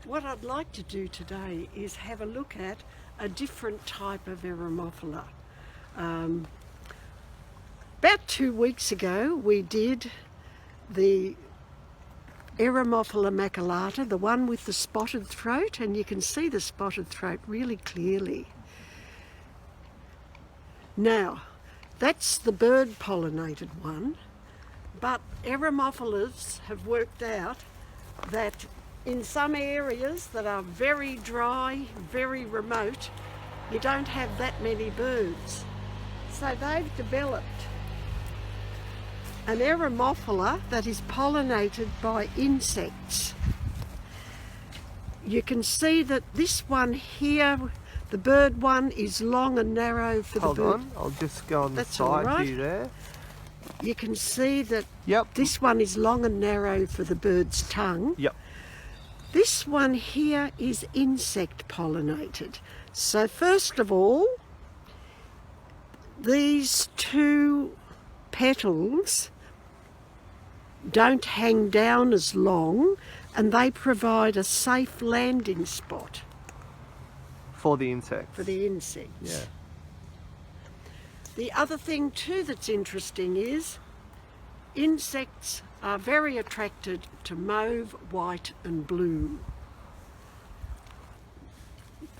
what I'd like to do today is have a look at a different type of Eremophila. About 2 weeks ago we did the Eremophila maculata, the one with the spotted throat, and you can see the spotted throat really clearly. Now, that's the bird pollinated one, but Eremophilas have worked out that in some areas that are very dry, very remote, you don't have that many birds. So they've developed an Eremophila that is pollinated by insects. You can see that this one here, the bird one, is long and narrow for the bird. Hold on, I'll just go on the side view there. You can see that Yep. this one is long and narrow for the bird's tongue. Yep. This one here is insect pollinated. So first of all, these two petals don't hang down as long, and they provide a safe landing spot For the insects. for the insects. Yeah. The other thing too that's interesting is insects are very attracted to mauve, white and blue.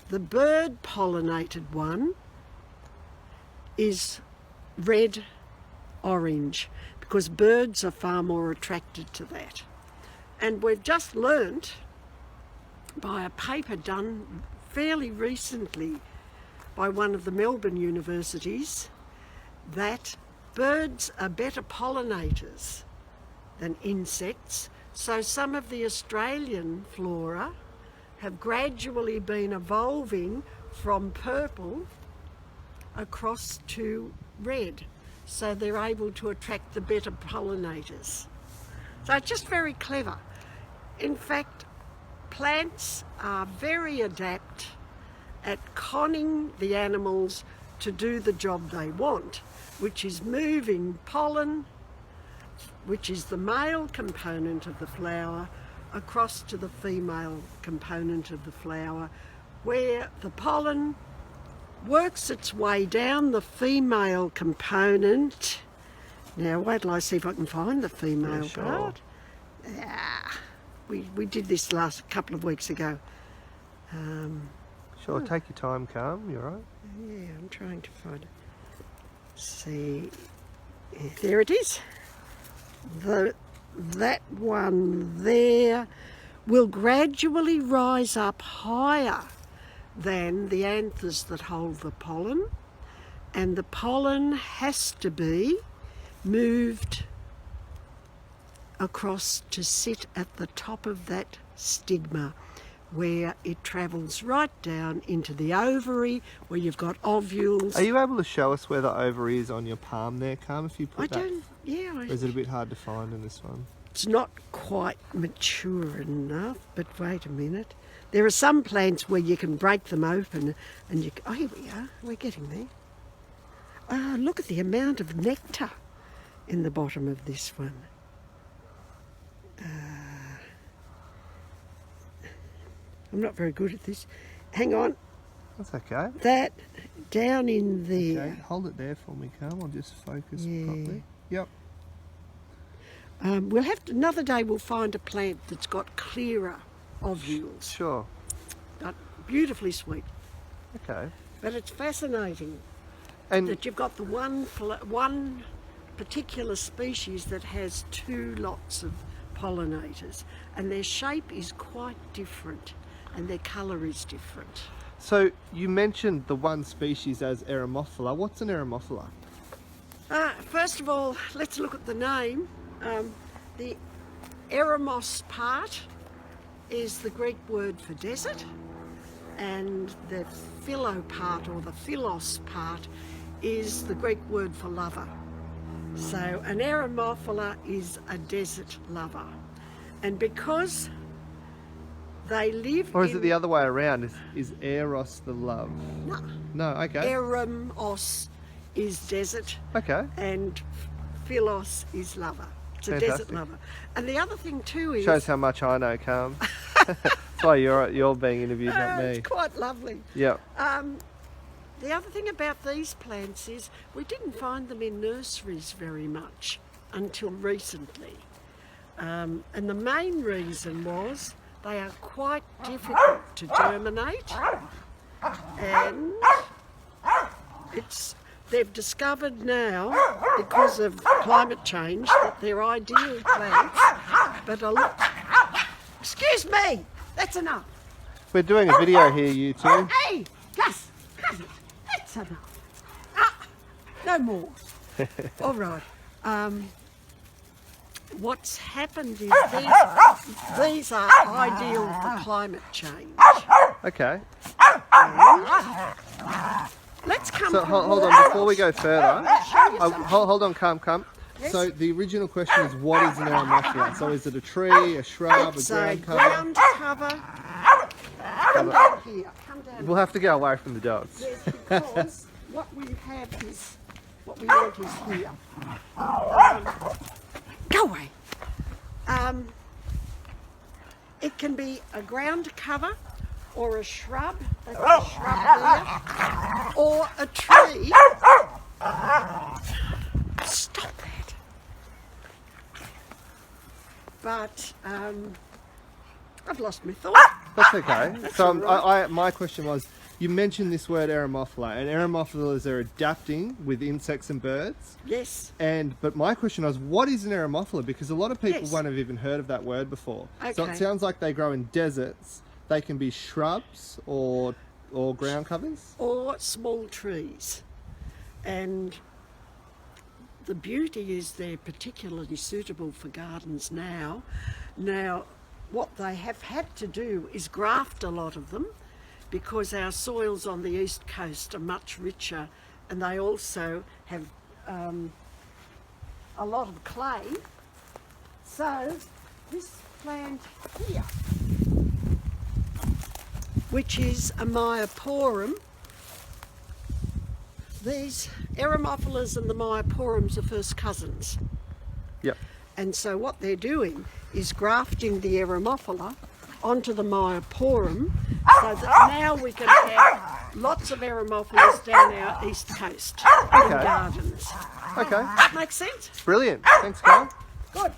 The bird pollinated one is red orange because birds are far more attracted to that. And we've just learnt by a paper done fairly recently by one of the Melbourne universities that birds are better pollinators than insects. So some of the Australian flora have gradually been evolving from purple across to red. So they're able to attract the better pollinators. So it's just very clever. In fact, plants are very adept at conning the animals to do the job they want, which is moving pollen, which is the male component of the flower, across to the female component of the flower, where the pollen works its way down the female component. Now wait till I see if I can find the female part. Yeah, we did this last couple of weeks ago. Sure, take your time, Carm, you're right. Yeah, I'm trying to find it. See, yeah, there it is. That one there will gradually rise up higher than the anthers that hold the pollen, and the pollen has to be moved across to sit at the top of that stigma, where it travels right down into the ovary, where you've got ovules. Are you able to show us where the ovary is on your palm there, Carm, if you put that? Yeah. Or is it a bit hard to find in this one? It's not quite mature enough, but wait a minute. There are some plants where you can break them open and you... Oh, here we are. We're getting there. Oh, look at the amount of nectar in the bottom of this one. I'm not very good at this. Hang on. That's okay. That down in there. Okay, hold it there for me, Carm. I'll just focus properly. Yep. We'll have to, another day we'll find a plant that's got clearer ovules. Sure. But beautifully sweet. Okay. But it's fascinating And that you've got the one particular species that has two lots of pollinators, and their shape is quite different and their colour is different. so you mentioned the one species as Eremophila. What's an Eremophila? First of all, let's look at the name. The eremos part is the Greek word for desert, and the philo part, or the philos part, is the Greek word for lover. So an Eremophila is a desert lover, and because they live Or is it the other way around? Is Eros the love? No. No, okay. Eremos is desert, Okay. and philos is lover. It's a Fantastic. desert lover. And the other thing too is... Shows how much I know, Carm. That's why you're being interviewed, not me. It's quite lovely. Yeah. The other thing about these plants is we didn't find them in nurseries very much until recently. And the main reason was they are quite difficult to germinate, and they've discovered now, because of climate change, that they're ideal plants. But excuse me, that's enough. We're doing a video here, you two. Hey, Gus, that's enough. No more. All right. What's happened is these are ideal for climate change. Okay. Let's come. So to hold on, before we go further. Show you something. Hold on, come. Yes. So the original question is, what is an Eremophilas? So is it a tree, a shrub, It's a a ground cover? ground cover. Come down here. Come down. We'll have to go away from the dogs. Yes, because what we have is, what we want is here. Go away. It can be a ground cover or a shrub. That's a shrub there. Or a tree. Stop that. But I've lost my thought. That's okay. So all right. my question was, you mentioned this word Eremophila, and Eremophilas are adapting with insects and birds. Yes. But my question was, what is an Eremophila? Because a lot of people Yes. won't have even heard of that word before. So Okay. it sounds like they grow in deserts. They can be shrubs or ground covers. Or small trees. And the beauty is they're particularly suitable for gardens now. Now, what they have had to do is graft a lot of them, because our soils on the east coast are much richer, and they also have a lot of clay. So this plant here, which is a myoporum, these Eremophilas and the myoporums are first cousins. Yep. And so what they're doing is grafting the Eremophila onto the myoporum, so that now we can have lots of Eremophilas down our east coast in Okay. gardens. Okay. That makes sense? Brilliant. Thanks, Carl. Good.